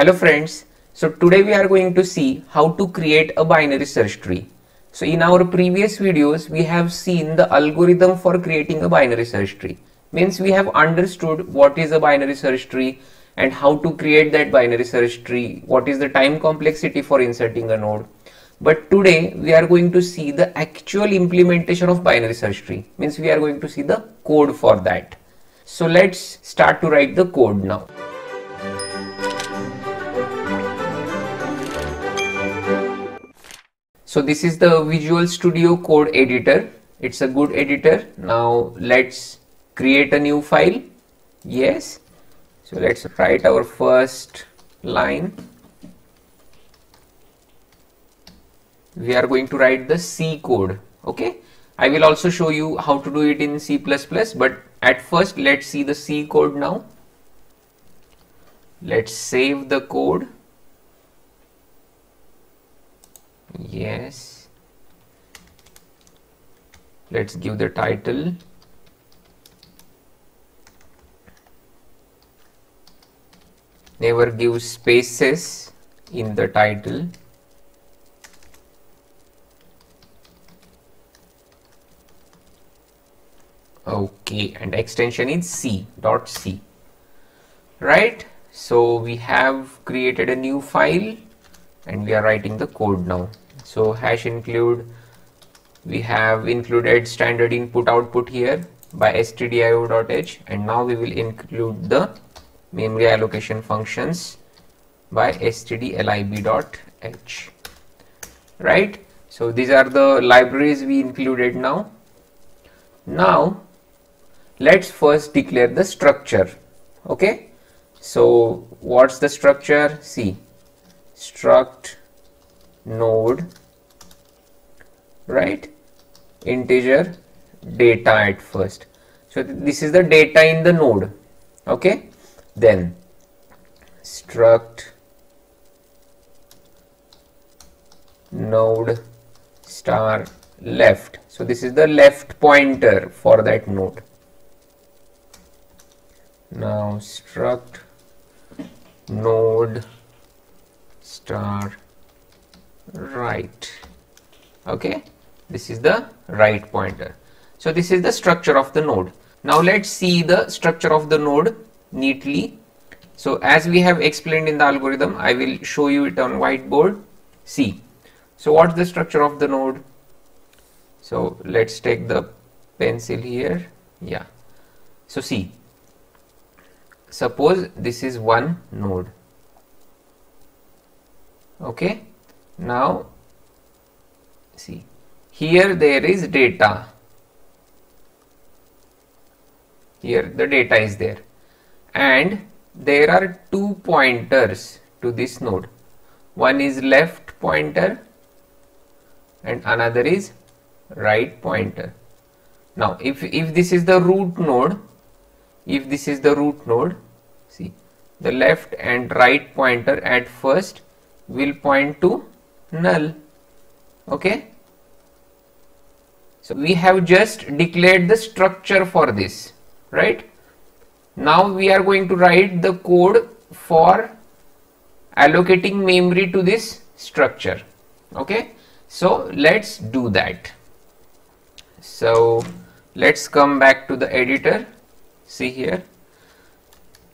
Hello friends, so today we are going to see how to create a binary search tree. So in our previous videos we have seen the algorithm for creating a binary search tree. Means we have understood what is a binary search tree and how to create that binary search tree, what is the time complexity for inserting a node. But today we are going to see the actual implementation of binary search tree. Means we are going to see the code for that. So let's start to write the code now. So this is the Visual Studio Code editor. It's a good editor. Now let's create a new file. Yes. So let's write our first line. We are going to write the C code. Okay. I will also show you how to do it in C++, but at first let's see the C code now. Let's save the code. Yes, let's give the title. Never give spaces in the title. Okay, and extension is C.C. Right, so we have created a new file and we are writing the code now. So hash include, we have included standard input output here by stdio.h, and now we will include the memory allocation functions by stdlib.h. Right, so these are the libraries we included now. Now let's first declare the structure. Okay, so what's the structure? See, struct node, right, integer data at first. So this is the data in the node. Okay, then struct node star left. So this is the left pointer for that node. Now struct node star right. Okay, this is the right pointer. So this is the structure of the node. Now let's see the structure of the node neatly. So as we have explained in the algorithm, I will show you it on whiteboard. See, so what's the structure of the node? So let's take the pencil here. Yeah, so see, suppose this is one node. Okay, now see, here there is data. Here the data is there, and there are two pointers to this node. One is left pointer and another is right pointer. Now if this is the root node, see, the left and right pointer at first will point to null. Okay, so we have just declared the structure for this, right? Now we are going to write the code for allocating memory to this structure. Okay, so let's do that. So let's come back to the editor. See here,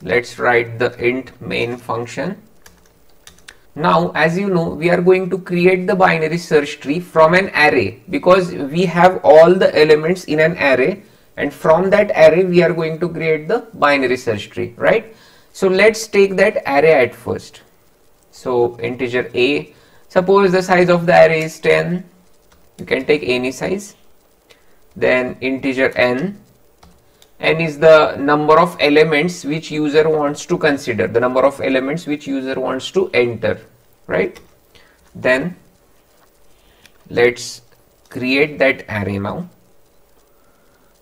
let's write the int main function. Now as you know, we are going to create the binary search tree from an array, because we have all the elements in an array, and from that array we are going to create the binary search tree, right? So let's take that array at first. So integer a, suppose the size of the array is 10, you can take any size. Then integer n is the number of elements which user wants to consider, the number of elements which user wants to enter, right? Then let's create that array now.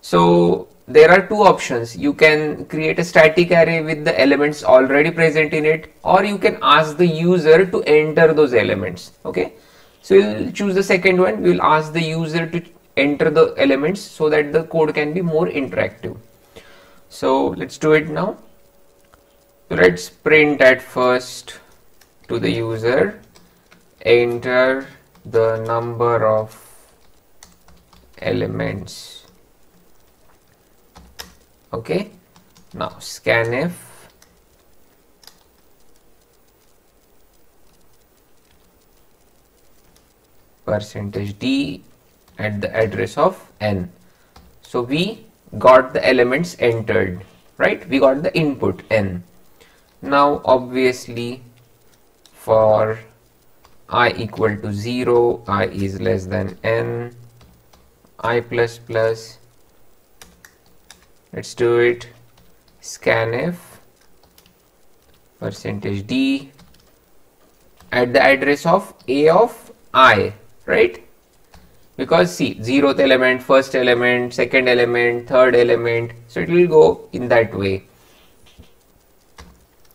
So there are two options. You can create a static array with the elements already present in it, or you can ask the user to enter those elements. Okay, so we'll choose the second one. We will ask the user to enter the elements so that the code can be more interactive. So let's do it now. So let's print at first to the user, enter the number of elements. Okay, now scanf %d at the address of n. So we got the elements entered, right? We got the input n. Now obviously for I equal to 0, I is less than n, I plus plus, let's do it, scanf %d at the address of a of I, right? Because see, 0th element, first element, second element, third element, so it will go in that way.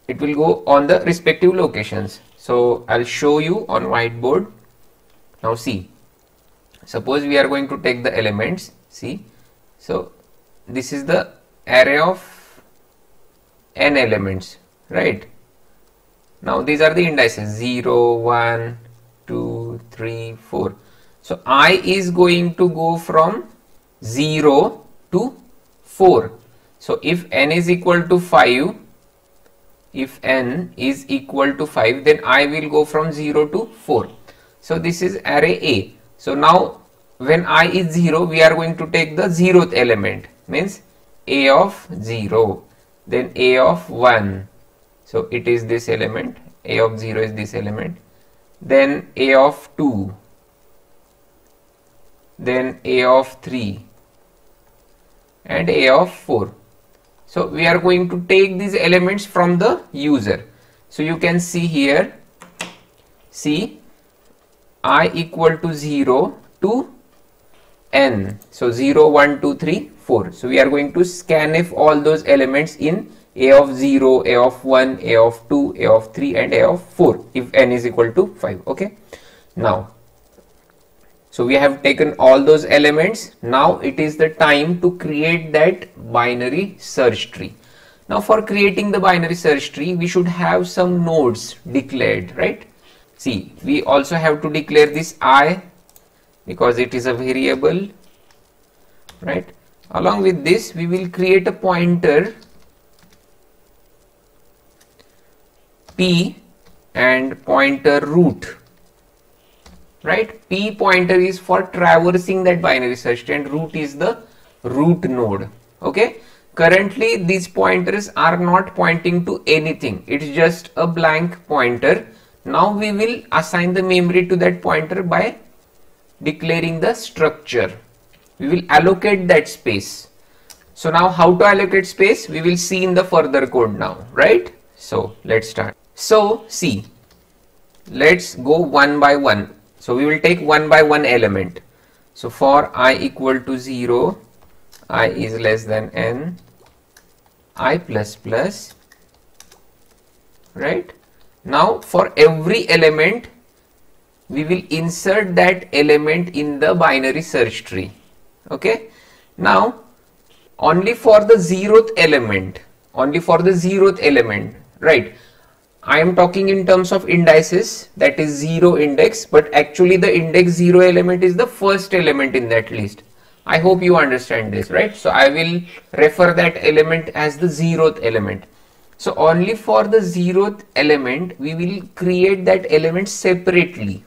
It will go on the respective locations. So I'll show you on whiteboard. Now see, suppose we are going to take the elements, see, so this is the array of n elements, right? Now these are the indices 0, 1, 2, 3, 4. So I is going to go from 0 to 4. So if n is equal to 5, if n is equal to 5, then I will go from 0 to 4. So this is array A. So now when I is 0, we are going to take the 0th element, means A of 0, then A of 1. So it is this element, A of 0 is this element, then A of 2, then A of 3 and A of 4. So we are going to take these elements from the user. So you can see here, see, I equal to 0 to n. So 0, 1, 2, 3, 4. So we are going to scanf all those elements in A of 0, A of 1, A of 2, A of 3 and A of 4 if n is equal to 5. Okay. Now, so we have taken all those elements. Now it is the time to create that binary search tree. Now for creating the binary search tree, we should have some nodes declared, right? See, we also have to declare this I because it is a variable, right? Along with this, we will create a pointer P and pointer root. Right, P pointer is for traversing that binary search tree and root is the root node. Okay, currently these pointers are not pointing to anything, it's just a blank pointer. Now we will assign the memory to that pointer by declaring the structure. We will allocate that space. So now how to allocate space we will see in the further code now, right? So let's start. So see, let's go one by one. So we will take one by one element. So for I equal to 0, I is less than n, I plus plus, right? Now for every element, we will insert that element in the binary search tree. Okay. Now only for the 0th element, right? I am talking in terms of indices, that is 0 index, but actually the index 0 element is the first element in that list. I hope you understand this, right? So I will refer that element as the 0th element. So only for the 0th element we will create that element separately.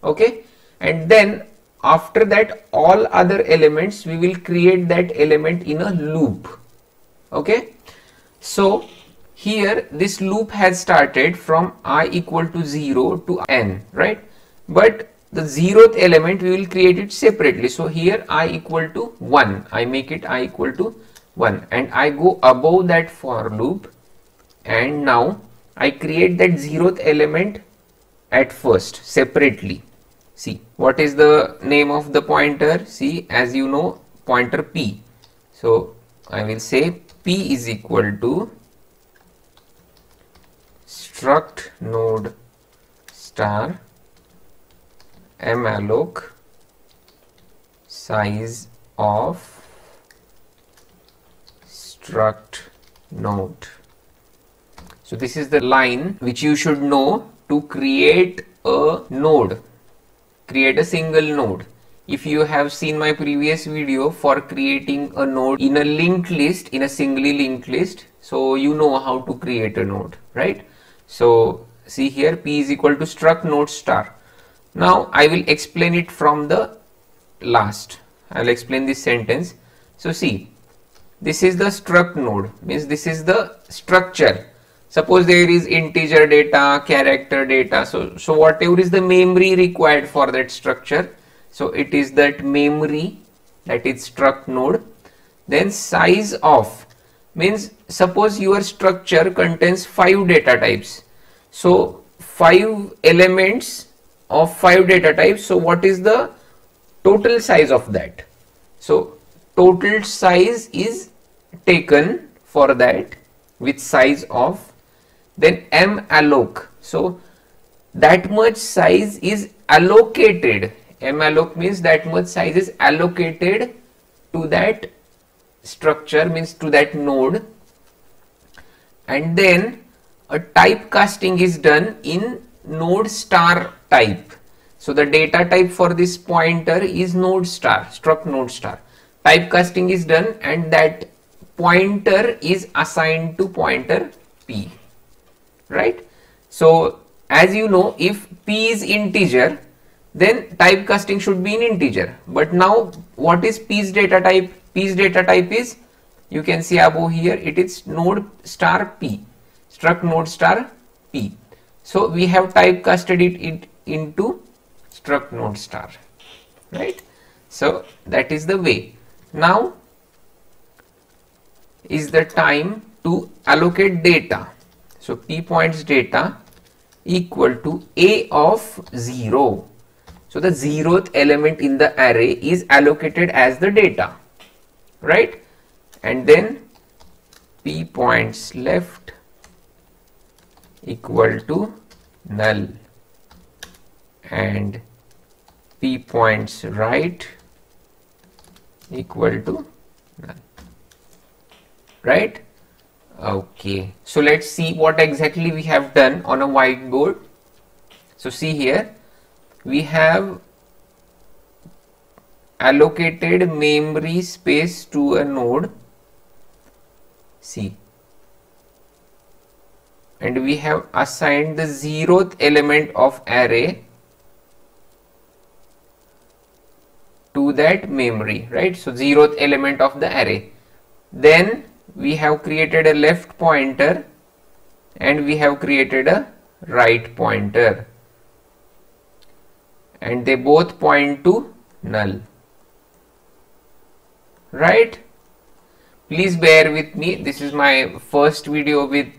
Okay, and then after that all other elements we will create that element in a loop. Okay, so here this loop has started from I equal to 0 to n, right? But the 0th element we will create it separately. So here I equal to 1, I make it I equal to 1 and I go above that for loop, and now I create that 0th element at first separately. See, what is the name of the pointer? See, as you know, pointer P. So I will say P is equal to struct node star malloc size of struct node. So this is the line which you should know to create a node, create a single node. If you have seen my previous video for creating a node in a linked list, in a singly linked list, so you know how to create a node, right? So see here, P is equal to struct node star. Now I will explain it from the last. I will explain this sentence. So see, this is the struct node, means this is the structure. Suppose there is integer data, character data, so whatever is the memory required for that structure, so it is that memory, that is struct node. Then size of, means suppose your structure contains 5 data types, so 5 elements of 5 data types, so what is the total size of that? So total size is taken for that with size of, then m alloc, so that much size is allocated. M alloc means that much size is allocated to that structure, means to that node, and then a typecasting is done in node star type. So the data type for this pointer is node star, struct node star. Typecasting is done and that pointer is assigned to pointer P, right? So as you know, if P is integer, then typecasting should be in integer. But now what is P's data type? P's data type is, you can see above here, it is node star P, struct node star P. So we have typecasted it into struct node star, right? So that is the way. Now is the time to allocate data. So P points data equal to A of 0. So the 0th element in the array is allocated as the data, right? And then P points left equal to null and P points right equal to null, right? Okay, so let's see what exactly we have done on a whiteboard. So see here, we have allocated memory space to a node, see, and we have assigned the 0th element of array to that memory, right? So 0th element of the array. Then we have created a left pointer and we have created a right pointer, and they both point to null, right? Please bear with me, this is my first video with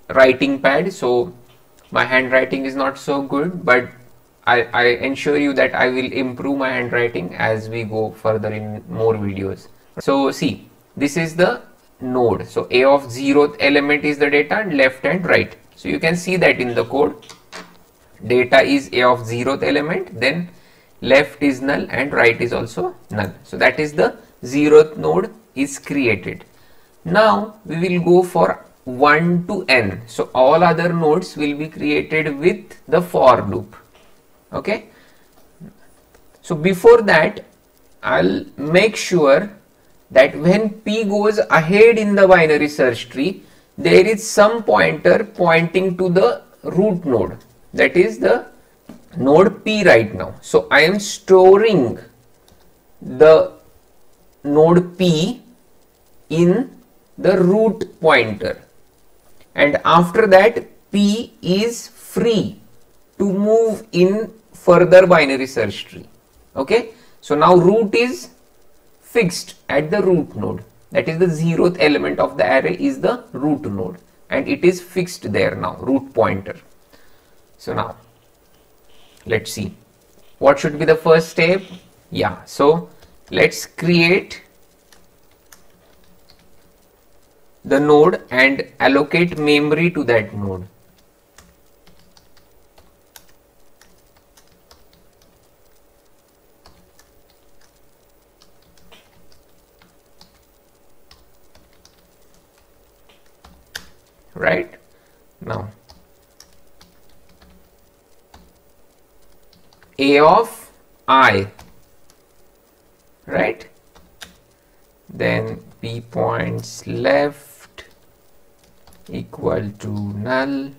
writing pad, so my handwriting is not so good, but I ensure you that I will improve my handwriting as we go further in more videos. So see, this is the node, so A of 0th element is the data and left and right. So you can see that in the code, data is A of 0th element, then left is null and right is also null. So that is the 0th node is created. Now we will go for 1 to n. So all other nodes will be created with the for loop. Okay. So before that, I'll make sure that when P goes ahead in the binary search tree, there is some pointer pointing to the root node, that is the node P right now. So I am storing the node P in the root pointer, and after that P is free to move in further binary search tree. Okay, so now root is fixed at the root node, that is the 0th element of the array is the root node and it is fixed there now, root pointer. So now let's see what should be the first step. Yeah, so let's create the node and allocate memory to that node. Right now, A of I, right? Then P points left equal to null.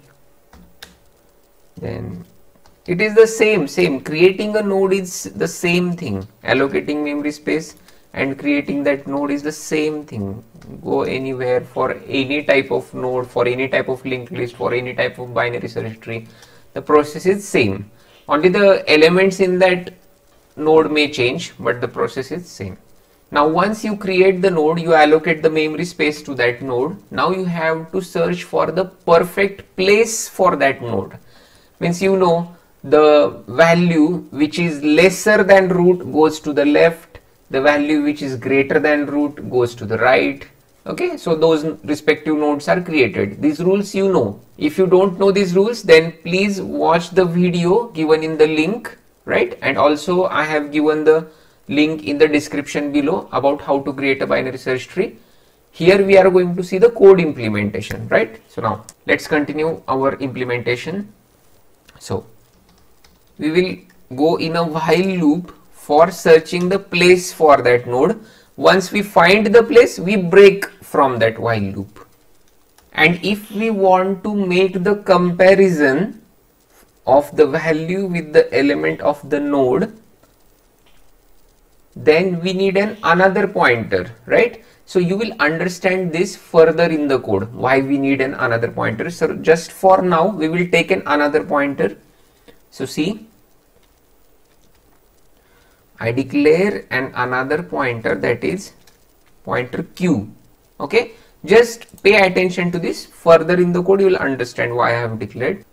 Then it is the same. Creating a node is the same thing. Allocating memory space and creating that node is the same thing. Go anywhere for any type of node, for any type of linked list, for any type of binary search tree. The process is same. Only the elements in that node may change, but the process is same. Now once you create the node, you allocate the memory space to that node. Now you have to search for the perfect place for that node. Means you know the value which is lesser than root goes to the left, the value which is greater than root goes to the right. Okay, so those respective nodes are created. These rules you know. If you don't know these rules, then please watch the video given in the link, right? And also I have given the link in the description below about how to create a binary search tree. Here we are going to see the code implementation, right? So now let's continue our implementation. So we will go in a while loop for searching the place for that node. Once we find the place, we break from that while loop. And if we want to make the comparison of the value with the element of the node, then we need another pointer, right? So you will understand this further in the code, why we need another pointer. So just for now, we will take another pointer. So see, I declare another pointer, that is pointer q. Okay, just pay attention to this. Further in the code, you will understand why I have declared.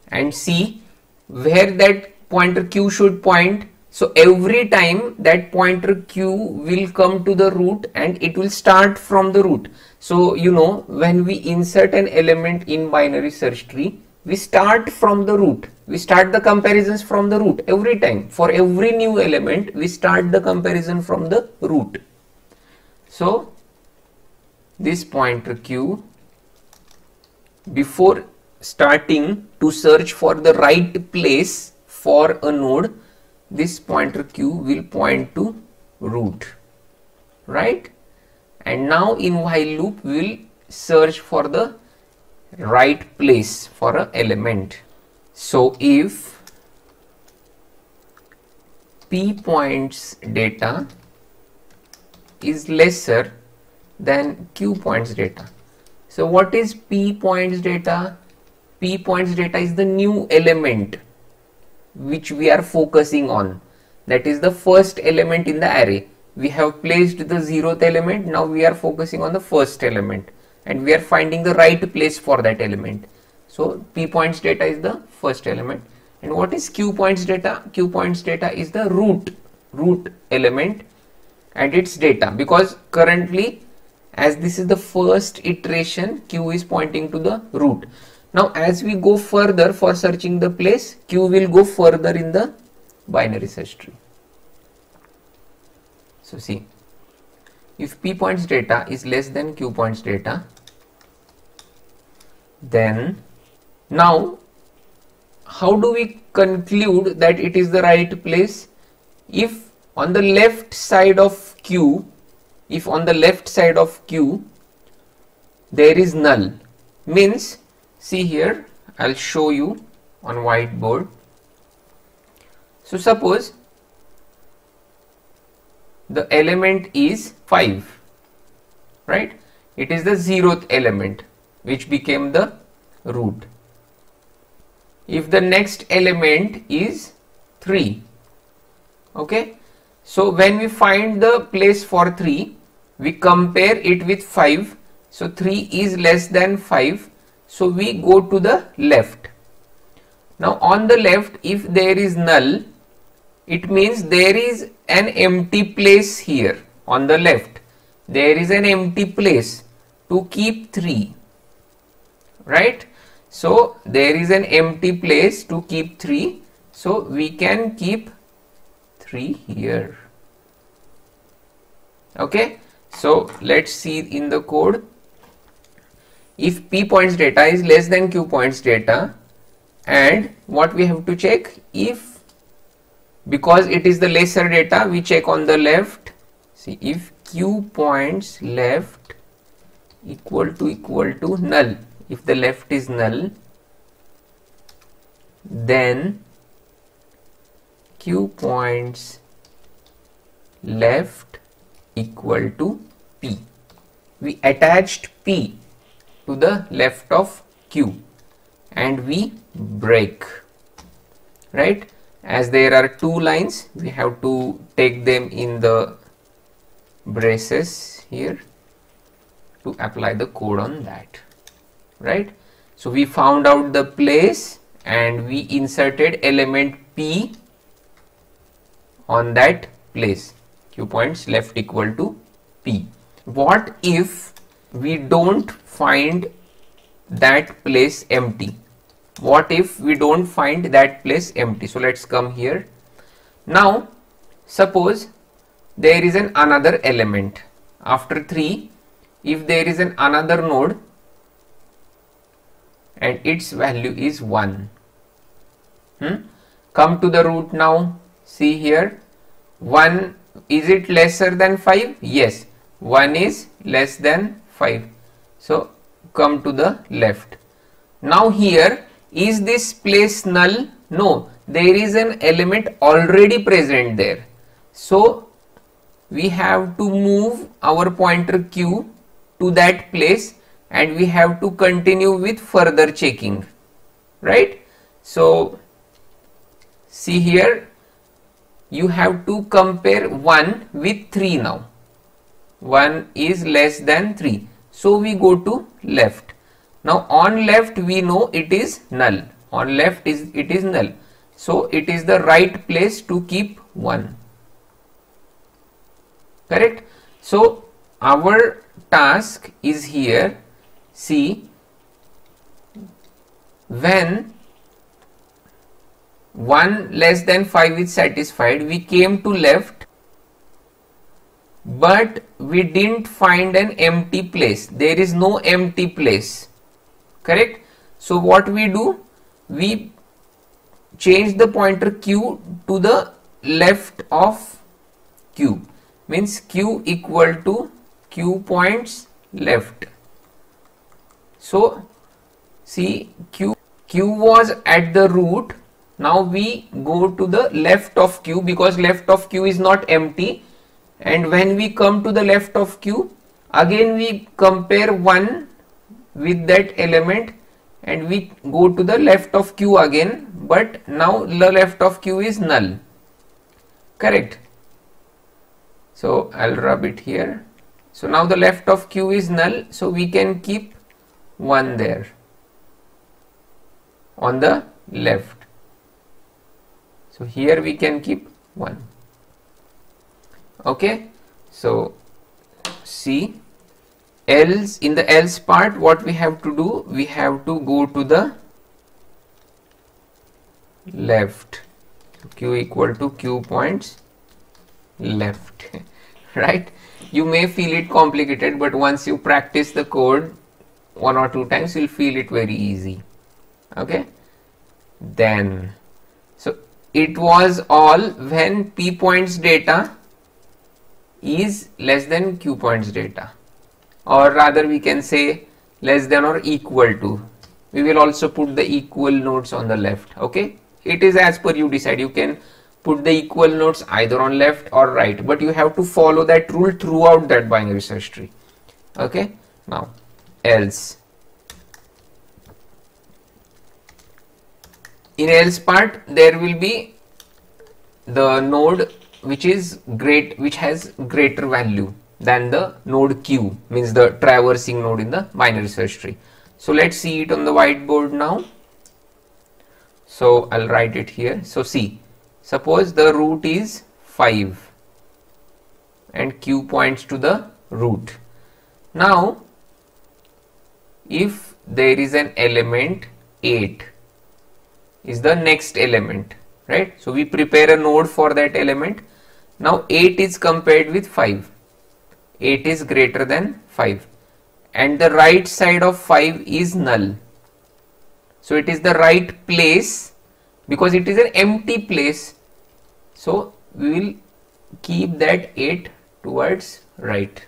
And see where that pointer q should point. So every time that pointer q will come to the root and it will start from the root. So you know, when we insert an element in binary search tree, we start from the root. We start the comparisons from the root every time. For every new element, we start the comparison from the root. So this pointer q, before starting to search for the right place for a node, this pointer q will point to root, right? And now in while loop we will search for the right place for an element. So if p points data is lesser than q points data. So what is p points data? P points data is the new element which we are focusing on. That is the first element in the array. We have placed the 0th element. Now we are focusing on the first element and we are finding the right place for that element. So p points data is the first element. And what is q points data? Q points data is the root element and its data, because currently as this is the first iteration, q is pointing to the root. Now as we go further for searching the place, q will go further in the binary search tree. So see, if p points data is less than q points data, then now how do we conclude that it is the right place? If on the left side of q, there is null, means see here, I'll show you on whiteboard. So suppose the element is 5, right? It is the 0th element which became the root. If the next element is 3, okay, so when we find the place for 3, we compare it with 5. So 3 is less than 5. So we go to the left. Now on the left, if there is null, it means there is an empty place here. On the left, there is an empty place to keep 3, right? So there is an empty place to keep 3. So we can keep 3 here. Okay. So let's see in the code. If p points data is less than q points data, And what we have to check, if, because it is the lesser data, we check on the left. See, if q points left equal to null, if the left is null, then q points left equal to p. We attached p to the left of q and we break, right? As there are two lines, we have to take them in the braces here to apply the code on that, right? So we found out the place and we inserted element p on that place, q points left equal to p. What if we don't find that place empty? What if we don't find that place empty? So let's come here. Now suppose there is another element after 3. If there is another node and its value is 1, come to the root now. See here, 1, is it lesser than 5? Yes, 1 is less than 5. So come to the left. Now here, is this place null? No, there is an element already present there. So we have to move our pointer q to that place and we have to continue with further checking, right? So see here, you have to compare 1 with 3 now. 1 is less than 3. So we go to left. Now on left we know it is null. On left it is null. So it is the right place to keep 1. Correct? So our task is here. See, when 1 less than 5 is satisfied, we came to left, but we didn't find an empty place. There is no empty place. Correct? So what we do? We change the pointer q to the left of q. Means q equal to q points left. So see, q was at the root. Now we go to the left of q because left of q is not empty. And when we come to the left of q, again we compare 1 with that element and we go to the left of q again, but now the left of q is null. Correct? So I'll rub it here. So now the left of q is null, so we can keep 1 there on the left. So here we can keep 1. Okay, so see, else, in the else part, what we have to do, we have to go to the left. Q equal to q points left. Right? You may feel it complicated, but once you practice the code 1 or 2 times, you'll feel it very easy. Okay, then so it was all when p points data is less than q points data, or rather we can say less than or equal to. We will also put the equal notes on the left. Okay, it is as per you decide. You can put the equal notes either on left or right, but you have to follow that rule throughout that binary search tree. Okay, now else. In else part, there will be the node which has greater value than the node q, means the traversing node in the binary search tree. So let's see it on the whiteboard now. So I'll write it here. So see, suppose the root is 5 and q points to the root. Now if there is an element 8 is the next element, right? So we prepare a node for that element. Now 8 is compared with 5. 8 is greater than 5 and the right side of 5 is null. So it is the right place because it is an empty place. So we will keep that 8 towards right.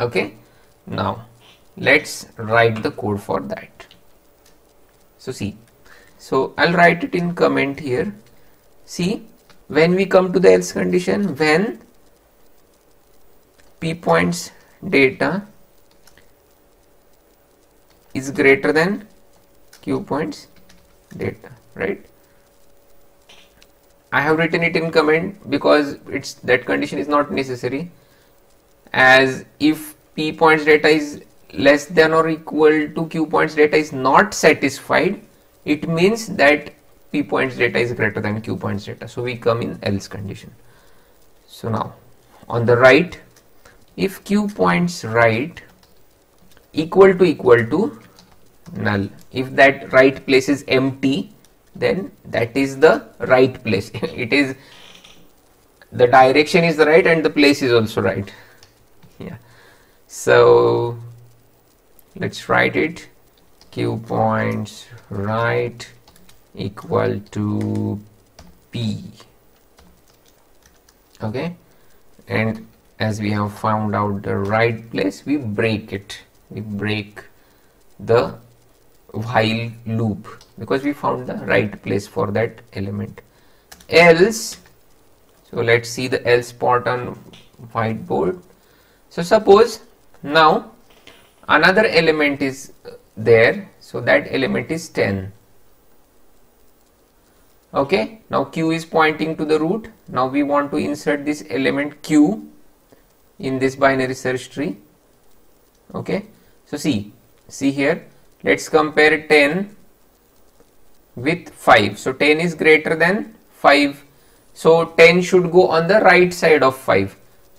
Okay, now let's write the code for that. So see, so I'll write it in comment here. See, when we come to the else condition, when p points data is greater than q points data, right? I have written it in comment because it's that condition is not necessary, as if p points data is less than or equal to q points data is not satisfied, it means that p points data is greater than q points data. So we come in else condition. So now on the right, if q points right equal to null, if that right place is empty, then that is the right place. It is, the direction is the right and the place is also right. Yeah, so let's write it, q points right equal to p. Okay, and as we have found out the right place, we break it, we break the while loop because we found the right place for that element. Else, so let's see the else part on whiteboard. So suppose now another element is there, so that element is 10. Okay, now q is pointing to the root. Now we want to insert this element q in this binary search tree. Okay, so see here, let's compare 10 with 5. So 10 is greater than 5, so 10 should go on the right side of 5.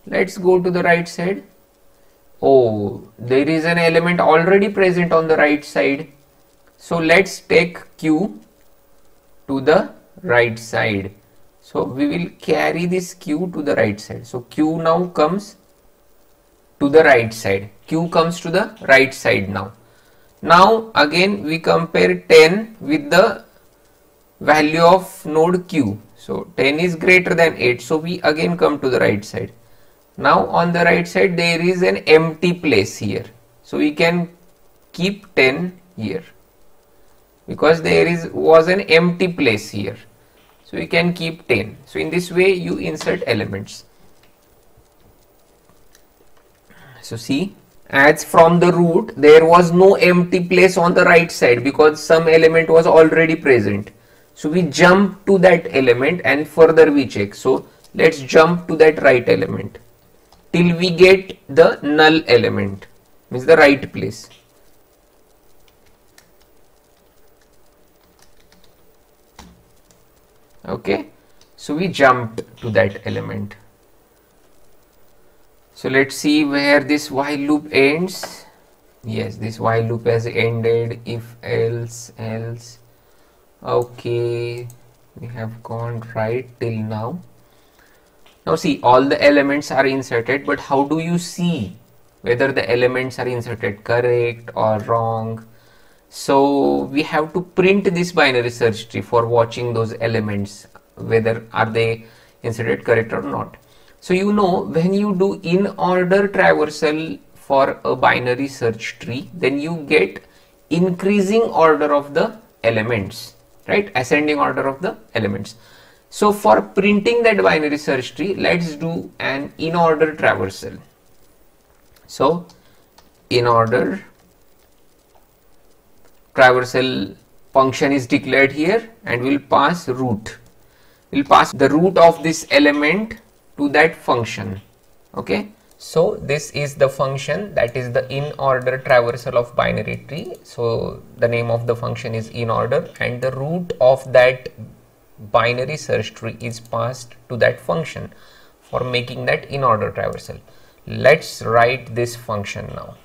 Let's go to the right side. Oh, there is an element already present on the right side, so let's take q to the right side. So we will carry this q to the right side. So q now comes to the right side, q comes to the right side now. Now again we compare 10 with the value of node q. So 10 is greater than 8, so we again come to the right side. Now on the right side there is an empty place here, so we can keep 10 here because there was an empty place here, so we can keep 10. So in this way you insert elements. So see, as from the root there was no empty place on the right side because some element was already present. So we jump to that element and further we check. So let's jump to that right element till we get the null element, means the right place. Okay, so we jumped to that element. So let's see where this while loop ends. Yes, this while loop has ended. If else. Okay, we have gone right till now. Now see, all the elements are inserted, but how do you see whether the elements are inserted correct or wrong? So we have to print this binary search tree for watching those elements, whether are they inserted correct or not. So you know, when you do in-order traversal for a binary search tree, then you get increasing order of the elements, right? Ascending order of the elements. So for printing that binary search tree, let's do an in-order traversal. So in-order traversal function is declared here, and we'll pass root. We'll pass the root of this element to that function. Okay, so this is the function, that is the in-order traversal of binary tree. So the name of the function is in-order, and the root of that binary search tree is passed to that function for making that in-order traversal. Let's write this function now.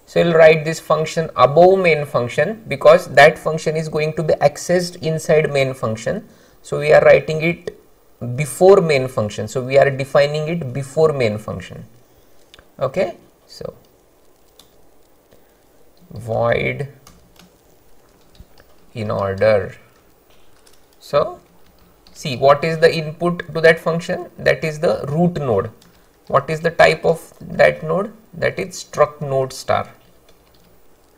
So we'll write this function above main function because that function is going to be accessed inside main function. So we are writing it before main function. So we are defining it before main function. Okay, so void in order. So see, what is the input to that function? That is the root node. What is the type of that node? That is struct node star,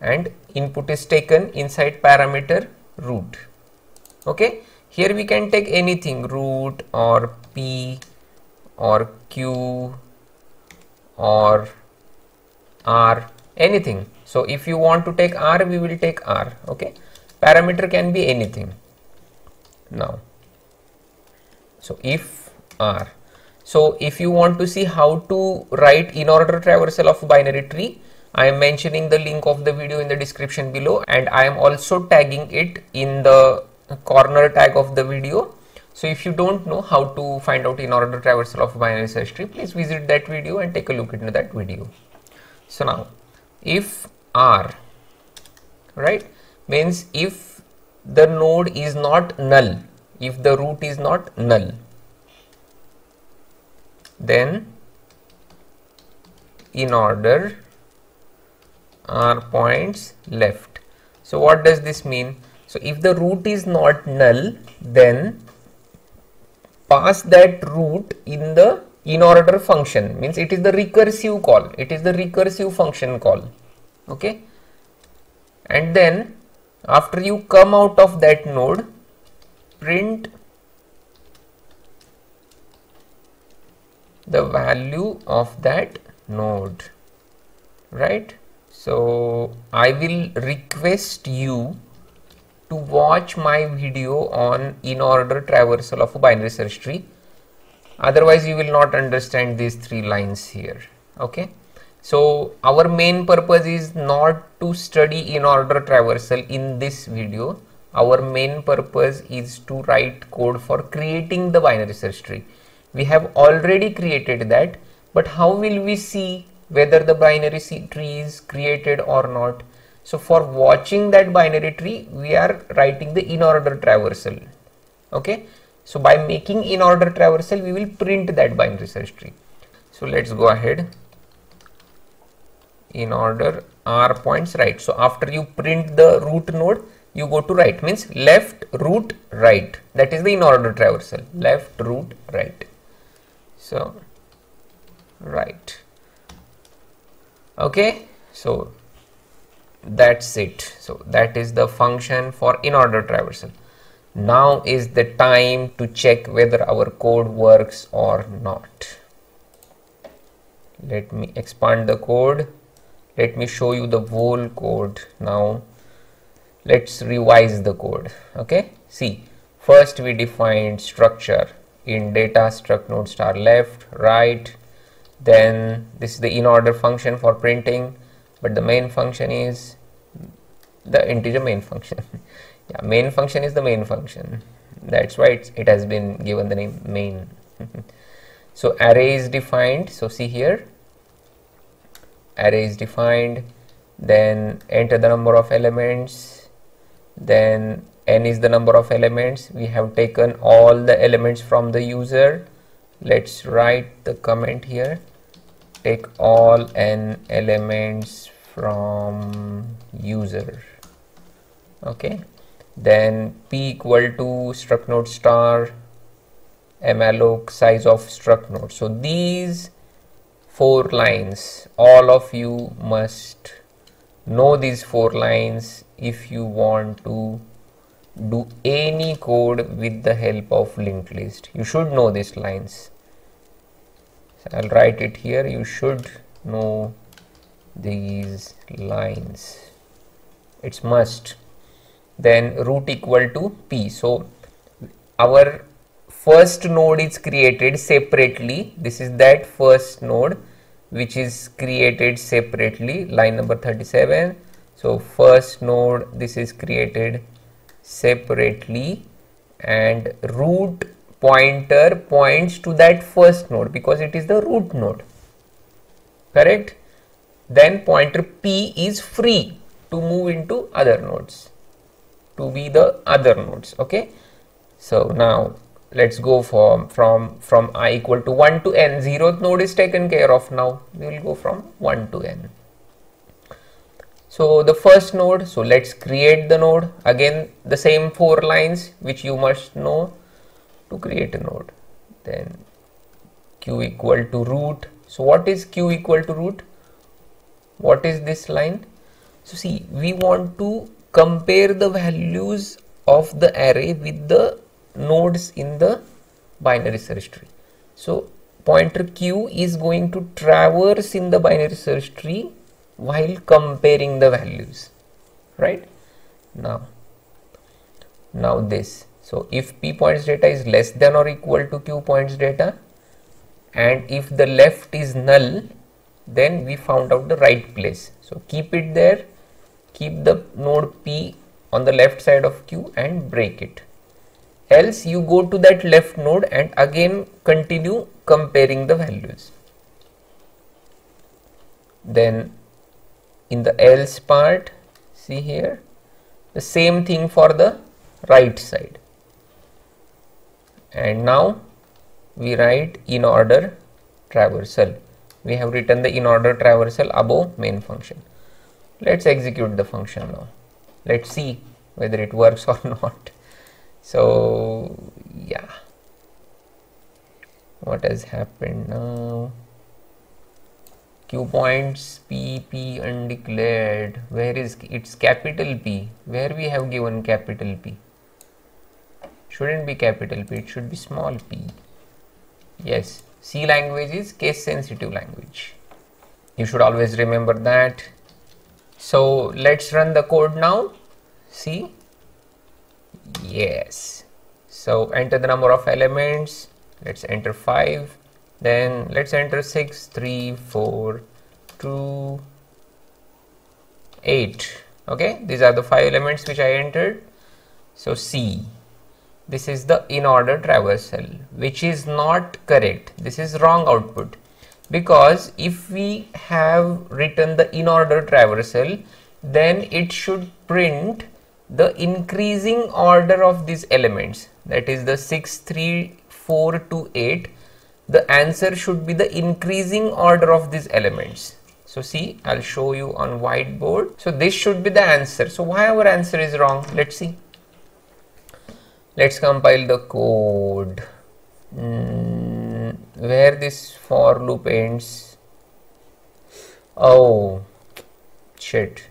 and input is taken inside parameter root. Okay, here we can take anything, root or p or q or r, anything. So if you want to take r, we will take r. Okay, parameter can be anything. Now, so if r, so if you want to see how to write in-order traversal of binary tree, I am mentioning the link of the video in the description below, and I am also tagging it in the corner tag of the video. So if you don't know how to find out in-order traversal of binary search tree, please visit that video and take a look into that video. So now, if r, right, means if the node is not null, if the root is not null, then in order r points left. So what does this mean? So if the root is not null, then pass that root in the in order function, means it is the recursive call, it is the recursive function call. Okay, and then after you come out of that node, print the value of that node, right? So I will request you to watch my video on in-order traversal of a binary search tree, otherwise you will not understand these 3 lines here. Okay, so our main purpose is not to study in-order traversal in this video. Our main purpose is to write code for creating the binary search tree. We have already created that, but how will we see whether the binary tree is created or not? So for watching that binary tree, we are writing the in-order traversal. Okay, so by making in-order traversal, we will print that binary search tree. So let's go ahead. In order r points right. So after you print the root node, you go to right, means left, root, right. That is the in-order traversal, left, root, right. So right. Okay, so that's it. So that is the function for in-order traversal. Now is the time to check whether our code works or not. Let me expand the code. Let me show you the whole code. Now let's revise the code. Okay, see, first we defined structure in data struct node star left, right. Then this is the in-order function for printing, but the main function is the integer main function. Yeah, main function is the main function. That's why it has been given the name main. So array is defined. So see here, array is defined. Then enter the number of elements. Then n is the number of elements. We have taken all the elements from the user. Let's write the comment here. Take all n elements from user. Okay, then p equal to struct node star malloc size of struct node. So these 4 lines, all of you must know these 4 lines if you want to do any code with the help of linked list. You should know these lines. So I'll write it here. You should know these lines. It's must. Then root equal to p. So our first node is created separately. This is that first node which is created separately, line number 37. So first node, this is created separately, and root pointer points to that first node because it is the root node, correct? Then pointer p is free to move into other nodes, to be the other nodes. Okay, so now let's go from I equal to 1 to n. 0th node is taken care of. Now we will go from 1 to n. So the first node, so let's create the node. Again, the same 4 lines which you must know to create a node. Then q equal to root. So what is q equal to root? What is this line? So see, we want to compare the values of the array with the nodes in the binary search tree. So pointer q is going to traverse in the binary search tree while comparing the values, right? Now this, so if p points data is less than or equal to q points data, and if the left is null, then we found out the right place. So keep it there, keep the node p on the left side of q and break it. Else you go to that left node and again continue comparing the values. Then in the else part, see here, the same thing for the right side. And now we write Inorder Traversal. We have written the Inorder Traversal above main function. Let's execute the function now. Let's see whether it works or not. So yeah, what has happened now? Q points p undeclared. Where is it's capital P? Where we have given capital P? Shouldn't be capital P, it should be small p. Yes, C language is case sensitive language. You should always remember that. So let's run the code now. See? Yes. So enter the number of elements. Let's enter 5. Then let's enter 6, 3, 4, 2, 8. Okay, these are the 5 elements which I entered. So see, this is the Inorder Traversal, which is not correct. This is wrong output, because if we have written the Inorder Traversal, then it should print the increasing order of these elements, that is the 6, 3, 4 to 8. The answer should be the increasing order of these elements. So see, I'll show you on whiteboard. So this should be the answer. So why our answer is wrong? Let's see. Let's compile the code. Where this for loop ends? Oh shit.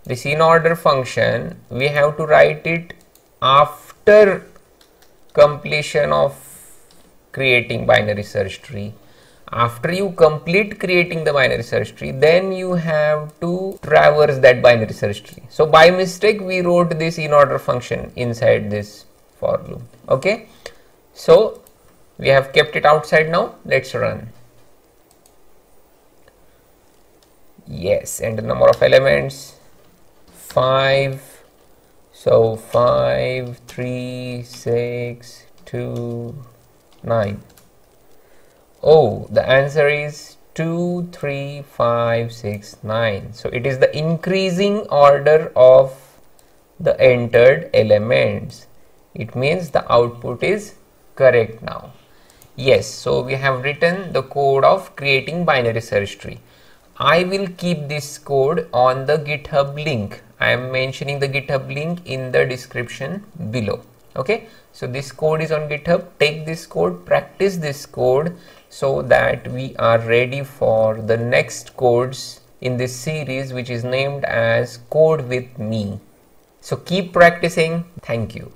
This Inorder function, we have to write it after completion of creating binary search tree. After you complete creating the binary search tree, then you have to traverse that binary search tree. So by mistake we wrote this Inorder function inside this for loop. Okay, so we have kept it outside now. Let's run. Yes, and the number of elements 5. So 5, 3, 6, 2, 9. Oh, the answer is 2, 3, 5, 6, 9. So it is the increasing order of the entered elements. It means the output is correct now. Yes, so we have written the code of creating binary search tree. I will keep this code on the GitHub link. I am mentioning the GitHub link in the description below. Okay, so this code is on GitHub. Take this code, practice this code, so that we are ready for the next codes in this series, which is named as Code with Me. So keep practicing. Thank you.